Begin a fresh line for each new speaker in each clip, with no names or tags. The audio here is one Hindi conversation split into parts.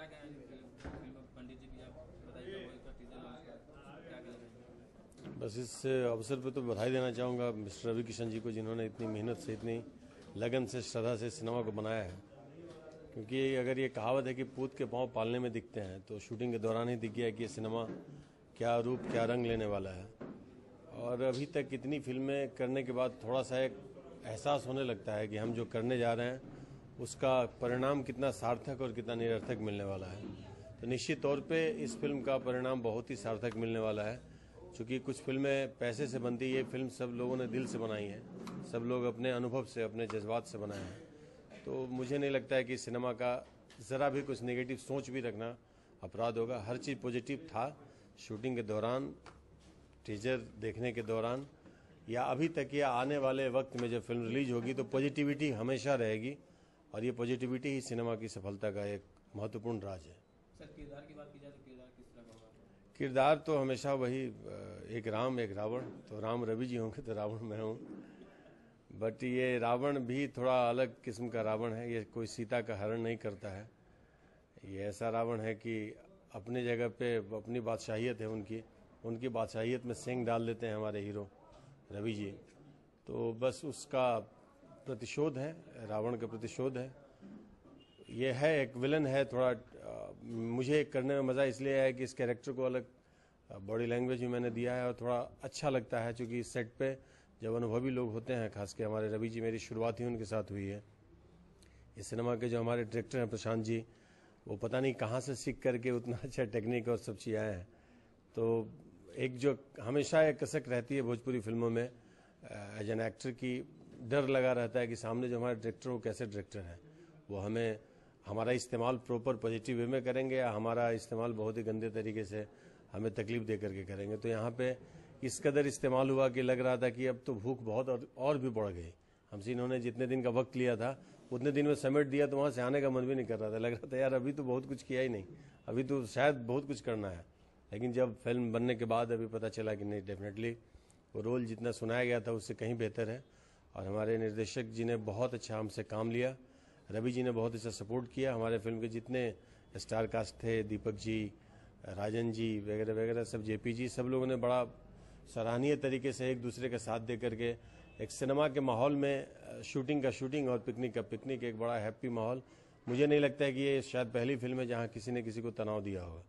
कहेंगे फिल्म पंडित जी की, आप बताइए वो इसका टीजर लॉन्च क्या कहेंगे?
बस इस अवसर पे तो बधाई देना चाहूँगा मिस्टर रवि किशन जी को, जिन्होंने इतनी मेहनत से, इतनी लगन से, श्रद्धा से सिनेमा को बनाया है। क्योंकि अगर ये कहावत है कि पूत के पाँव पालने में दिखते हैं, तो शूटिंग के दौरान ही दिख गया कि ये सिनेमा क्या रूप, क्या रंग लेने वाला है। और अभी तक इतनी फिल्में करने के बाद थोड़ा सा एक एहसास होने लगता है कि हम जो करने जा रहे हैं उसका परिणाम कितना सार्थक और कितना निरर्थक मिलने वाला है। तो निश्चित तौर पे इस फिल्म का परिणाम बहुत ही सार्थक मिलने वाला है। चूँकि कुछ फिल्में पैसे से बनती, ये फिल्म सब लोगों ने दिल से बनाई है, सब लोग अपने अनुभव से, अपने जज्बात से बनाए हैं। तो मुझे नहीं लगता है कि सिनेमा का ज़रा भी कुछ नेगेटिव सोच भी रखना अपराध होगा। हर चीज़ पॉजिटिव था शूटिंग के दौरान, टीजर देखने के दौरान, या अभी तक या आने वाले वक्त में जब फिल्म रिलीज होगी, तो पॉजिटिविटी हमेशा रहेगी। और ये पॉजिटिविटी ही सिनेमा की सफलता का एक महत्वपूर्ण राज है।
सर किरदार की बात की जाए तो किरदार किस तरह का होगा?
किरदार तो हमेशा वही, एक राम एक रावण। तो राम रवि जी होंगे तो रावण मैं हूँ। बट ये रावण भी थोड़ा अलग किस्म का रावण है। ये कोई सीता का हरण नहीं करता है। ये ऐसा रावण है कि अपनी जगह पे अपनी बादशाहियत है उनकी, उनकी बादशाहियत में सिंह डाल देते हैं हमारे हीरो रवि जी। तो बस उसका प्रतिशोध है, रावण का प्रतिशोध है। ये है एक विलन है थोड़ा। मुझे करने में मज़ा इसलिए है कि इस कैरेक्टर को अलग बॉडी लैंग्वेज भी मैंने दिया है और थोड़ा अच्छा लगता है, क्योंकि इस सेट पे जब अनुभवी लोग होते हैं, खास के हमारे रवि जी, मेरी शुरुआत ही उनके साथ हुई है। इस सिनेमा के जो हमारे डायरेक्टर हैं प्रशांत जी, वो पता नहीं कहाँ से सीख करके उतना अच्छा टेक्निक और सब चीज़ आए हैं। तो एक जो हमेशा एक कसक रहती है भोजपुरी फिल्मों में एज एन एक्टर की, डर लगा रहता है कि सामने जो हमारे डायरेक्टर वो कैसे डायरेक्टर हैं, वो हमें हमारा इस्तेमाल प्रॉपर पॉजिटिव वे में करेंगे या हमारा इस्तेमाल बहुत ही गंदे तरीके से हमें तकलीफ दे करके करेंगे। तो यहाँ पे इस कदर इस्तेमाल हुआ कि लग रहा था कि अब तो भूख बहुत और भी बढ़ गई हमसे। इन्होंने जितने दिन का वक्त लिया था उतने दिन में समेट दिया, तो वहाँ से आने का मन भी नहीं कर रहा था। लग रहा था यार अभी तो बहुत कुछ किया ही नहीं, अभी तो शायद बहुत कुछ करना है। लेकिन जब फिल्म बनने के बाद अभी पता चला कि नहीं, डेफिनेटली वो रोल जितना सुनाया गया था उससे कहीं बेहतर है। और हमारे निर्देशक जी ने बहुत अच्छा हमसे काम लिया, रवि जी ने बहुत अच्छा सपोर्ट किया। हमारे फिल्म के जितने स्टार कास्ट थे, दीपक जी, राजन जी वगैरह वगैरह, सब जेपी जी, सब लोगों ने बड़ा सराहनीय तरीके से एक दूसरे का साथ दे करके एक सिनेमा के माहौल में शूटिंग का शूटिंग और पिकनिक का पिकनिक, एक बड़ा हैप्पी माहौल। मुझे नहीं लगता है कि ये शायद पहली फिल्म है जहाँ किसी ने किसी को तनाव दिया होगा।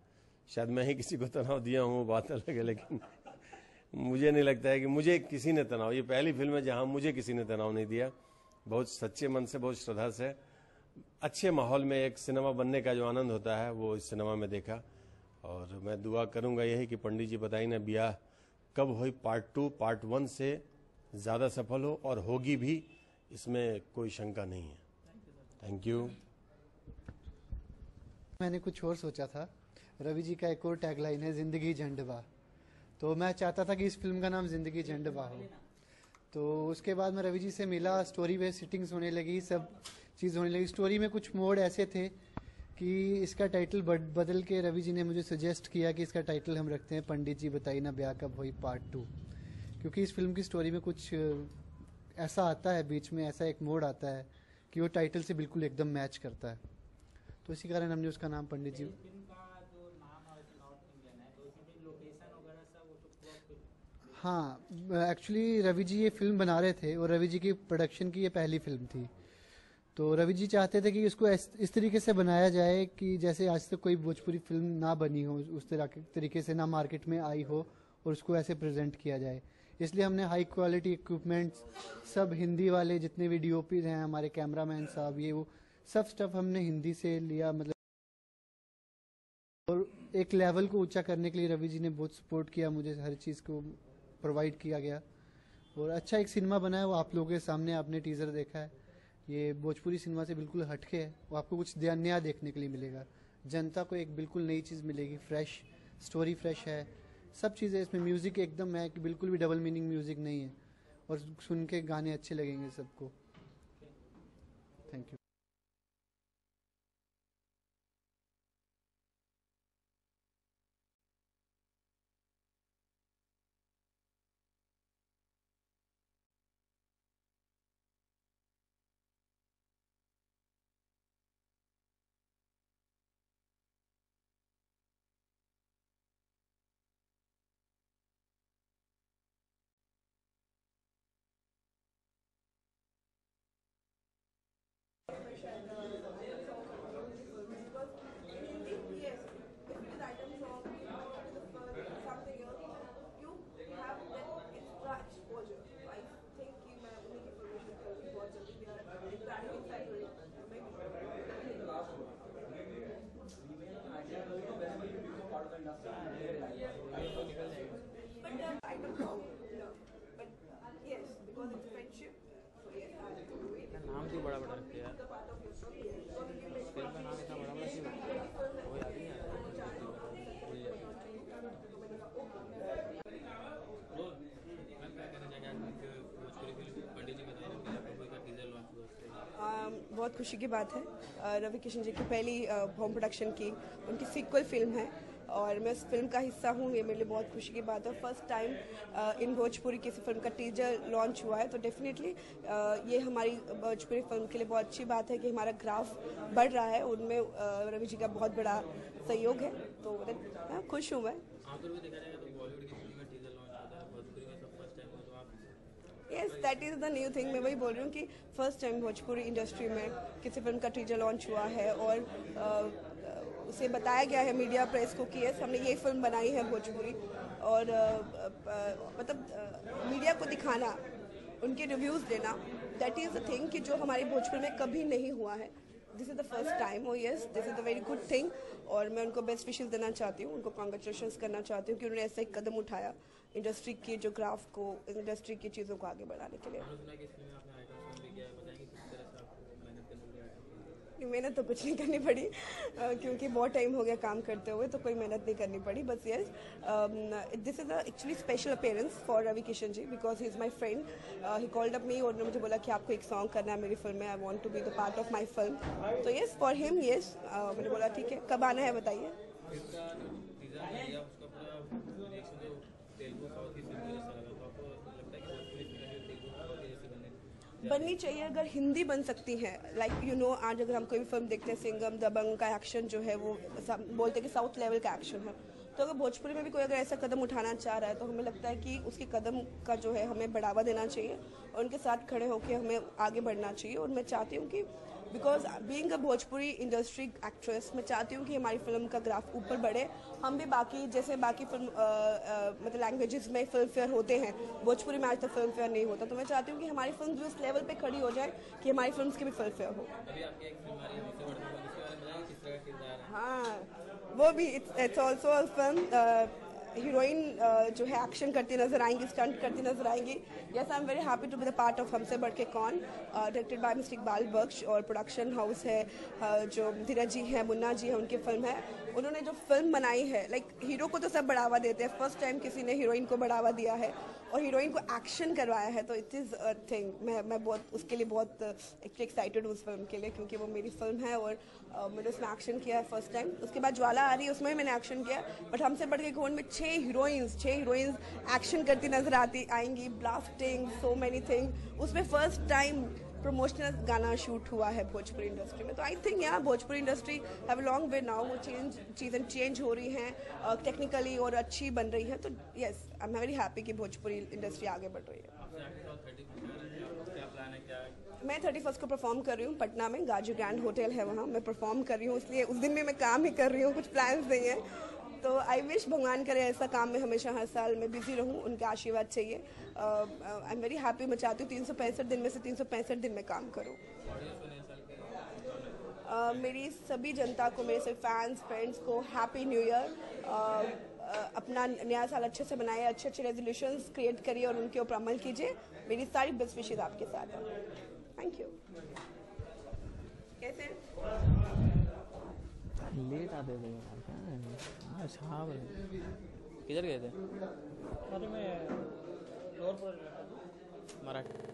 शायद मैं ही किसी को तनाव दिया हूँ, बात अलग है, लेकिन मुझे नहीं लगता है कि मुझे किसी ने तनाव, ये पहली फिल्म है जहाँ मुझे किसी ने तनाव नहीं दिया। बहुत सच्चे मन से, बहुत श्रद्धा से, अच्छे माहौल में एक सिनेमा बनने का जो आनंद होता है वो इस सिनेमा में देखा। और मैं दुआ करूंगा यही कि पंडित जी बताई ना, ब्याह कब हुई पार्ट 2 पार्ट 1 से ज़्यादा सफल हो, और होगी भी, इसमें कोई शंका नहीं है। Thank you.
मैंने कुछ और सोचा था। रवि जी का एक और टैगलाइन है, जिंदगी झंडवा। तो मैं चाहता था कि इस फिल्म का नाम जिंदगी झंडवा हो। तो उसके बाद मैं रवि जी से मिला, स्टोरी पे सिटिंग्स होने लगी, सब चीज़ होने लगी। स्टोरी में कुछ मोड़ ऐसे थे कि इसका टाइटल बदल के रवि जी ने मुझे सजेस्ट किया कि इसका टाइटल हम रखते हैं पंडित जी बताई ना ब्याह कब हुई पार्ट 2। क्योंकि इस फिल्म की स्टोरी में कुछ ऐसा आता है बीच में, ऐसा एक मोड़ आता है कि वो टाइटल से बिल्कुल एकदम मैच करता है। तो इसी कारण हमने उसका नाम पंडित जी।
फिल्म का जो नाम है नॉर्थ इंडियन है, तो इसमें लोकेशन वगैरह सब वो तो
हाँ, एक्चुअली रवि जी ये फिल्म बना रहे थे और रवि जी की प्रोडक्शन की ये पहली फिल्म थी। तो रवि जी चाहते थे कि इसको इस तरीके से बनाया जाए कि जैसे आज तक कोई भोजपुरी फिल्म ना बनी हो, उस तरह के तरीके से ना मार्केट में आई हो, और उसको ऐसे प्रेजेंट किया जाए। इसलिए हमने हाई क्वालिटी इक्विपमेंट, सब हिंदी वाले जितने भी डीओपी हैं, हमारे कैमरामैन साहब, ये वो सब स्टफ हमने हिंदी से लिया। मतलब और एक लेवल को ऊंचा करने के लिए रवि जी ने बहुत सपोर्ट किया मुझे, हर चीज़ को प्रोवाइड किया गया और अच्छा एक सिनेमा बना है। वो आप लोगों के सामने आपने टीजर देखा है। ये भोजपुरी सिनेमा से बिल्कुल हटके है, वो आपको कुछ नया देखने के लिए मिलेगा। जनता को एक बिल्कुल नई चीज़ मिलेगी, फ्रेश स्टोरी, फ्रेश है, सब चीज़ें इसमें। म्यूजिक एकदम है कि बिल्कुल भी डबल मीनिंग म्यूजिक नहीं है, और सुन के गाने अच्छे लगेंगे सबको। Thank you.
बहुत खुशी की बात है। रवि किशन जी की पहली होम प्रोडक्शन की उनकी सीक्वल फिल्म है और मैं उस फिल्म का हिस्सा हूँ, ये मेरे लिए बहुत खुशी की बात है। फर्स्ट टाइम इन भोजपुरी किसी फिल्म का टीजर लॉन्च हुआ है, तो डेफिनेटली ये हमारी भोजपुरी फिल्म के लिए बहुत अच्छी बात है कि हमारा ग्राफ बढ़ रहा है। उनमें रवि जी का बहुत बड़ा सहयोग है, तो खुश हूँ मैं।
आमतौर पर देखा जाएगा तो बॉलीवुड की फिल्म में टीजर लॉन्च होता है, भोजपुरी में सब फर्स्ट टाइम हो, तो आप
yes that is the new thing. मैं वही बोल रही हूँ कि फर्स्ट टाइम भोजपुरी इंडस्ट्री में किसी फिल्म का टीजर लॉन्च हुआ है और उसे बताया गया है मीडिया प्रेस को कि यस हमने ये फिल्म बनाई है भोजपुरी, और मतलब मीडिया को दिखाना, उनके रिव्यूज़ देना, दैट इज़ द थिंग कि जो हमारी भोजपुरी में कभी नहीं हुआ है। This is the first time. Yes, this is the very good thing और मैं उनको बेस्ट विशेस देना चाहती हूँ, उनको कॉन्ग्रेचुलेशंस करना चाहती हूँ कि उन्होंने ऐसा एक कदम उठाया इंडस्ट्री की जो ग्राफ को, इंडस्ट्री की चीज़ों को आगे बढ़ाने के लिए। मेहनत तो कुछ नहीं करनी पड़ी क्योंकि बहुत टाइम हो गया काम करते हुए, तो कोई मेहनत नहीं करनी पड़ी। बस yes, this is actually special appearance for Ravi Kishan ji because he is my friend. He called up me और उन्होंने मुझे बोला कि आपको एक सॉन्ग करना है मेरी फिल्म में, I want to be the part of my film. तो यस, फॉर हिम यस, मैंने बोला ठीक है, कब आना है बताइए। बननी चाहिए, अगर हिंदी बन सकती है, लाइक यू नो, आज अगर हम कोई भी फिल्म देखते हैं, सिंघम, दबंग का एक्शन जो है वो बोलते हैं कि साउथ लेवल का एक्शन है, तो अगर भोजपुरी में भी कोई अगर ऐसा कदम उठाना चाह रहा है तो हमें लगता है कि उसके कदम का जो है हमें बढ़ावा देना चाहिए और उनके साथ खड़े होकर हमें आगे बढ़ना चाहिए। और मैं चाहती हूँ कि because being a Bhojpuri industry actress, मैं चाहती हूँ कि हमारी फिल्म का ग्राफ ऊपर बढ़े, हम भी बाकी जैसे बाकी फिल्म मतलब लैंग्वेजेस में फिल्म फेयर होते हैं, भोजपुरी में आज तक फिल्म फेयर नहीं होता, तो मैं चाहती हूँ कि हमारी फिल्म भी उस लेवल पे खड़ी हो जाए कि हमारी फिल्म की भी फिल्म फेयर हो। हाँ, वो भी it's also a film. Heroine जो है एक्शन करती नजर आएंगी, स्टंट करती नजर आएंगी। Yes, I am very happy to be the part of Humse Badh ke Kaun, directed by mister Iqbal Bakhsh, और प्रोडक्शन हाउस है जो धीरज जी है, मुन्ना जी है, उनकी फिल्म है। उन्होंने जो फिल्म बनाई है, लाइक हीरो को तो सब बढ़ावा देते हैं, फर्स्ट टाइम किसी ने हीरोइन को बढ़ावा दिया है और हीरोइन को एक्शन करवाया है, तो इट इज़ अ थिंग। मैं बहुत उसके लिए बहुत एक्साइटेड हूँ उस फिल्म के लिए, क्योंकि वो मेरी फिल्म है और मैंने उसमें एक्शन किया है फर्स्ट टाइम। उसके बाद ज्वाला आ रही है, उसमें भी मैंने एक्शन किया, बट हमसे बढ़ के कौन में 6 हीरोइंस एक्शन करती नजर आएंगी, ब्लास्टिंग, सो मेनी थिंग। उसमें फर्स्ट टाइम प्रमोशनल गाना शूट हुआ है भोजपुरी इंडस्ट्री में, तो आई थिंक यहाँ Bhojpuri industry have long way now, वो चीज़ें चेंज हो रही हैं टेक्निकली और अच्छी बन रही है, तो yes, I am very happy कि भोजपुरी इंडस्ट्री आगे बढ़ रही है। मैं 31 को परफॉर्म कर रही हूँ पटना में, गाजी ग्रैंड होटल है वहाँ, मैं परफॉर्म कर रही हूँ, इसलिए उस दिन में मैं काम ही कर रही हूँ, कुछ प्लान्स नहीं है। तो आई विश भगवान करे ऐसा काम में हमेशा हर साल मैं बिजी रहूँ, उनके आशीर्वाद चाहिए। आई एम वेरी हैप्पी, मैं चाहती हूँ 365 दिन में से 365 दिन में काम करूँ। मेरी सभी जनता को, मेरे सभी फैंस फ्रेंड्स को हैप्पी न्यू ईयर। अपना नया साल अच्छे से बनाइए, अच्छे अच्छे रेजोल्यूशंस क्रिएट करिए और उनके ऊपर अमल कीजिए। मेरी सारी बेस्ट विशेज आपके साथ हैं। Thank you. कैसे
लेट आते थे अच्छा,
किधर गए थे?
अरे मैं मराठी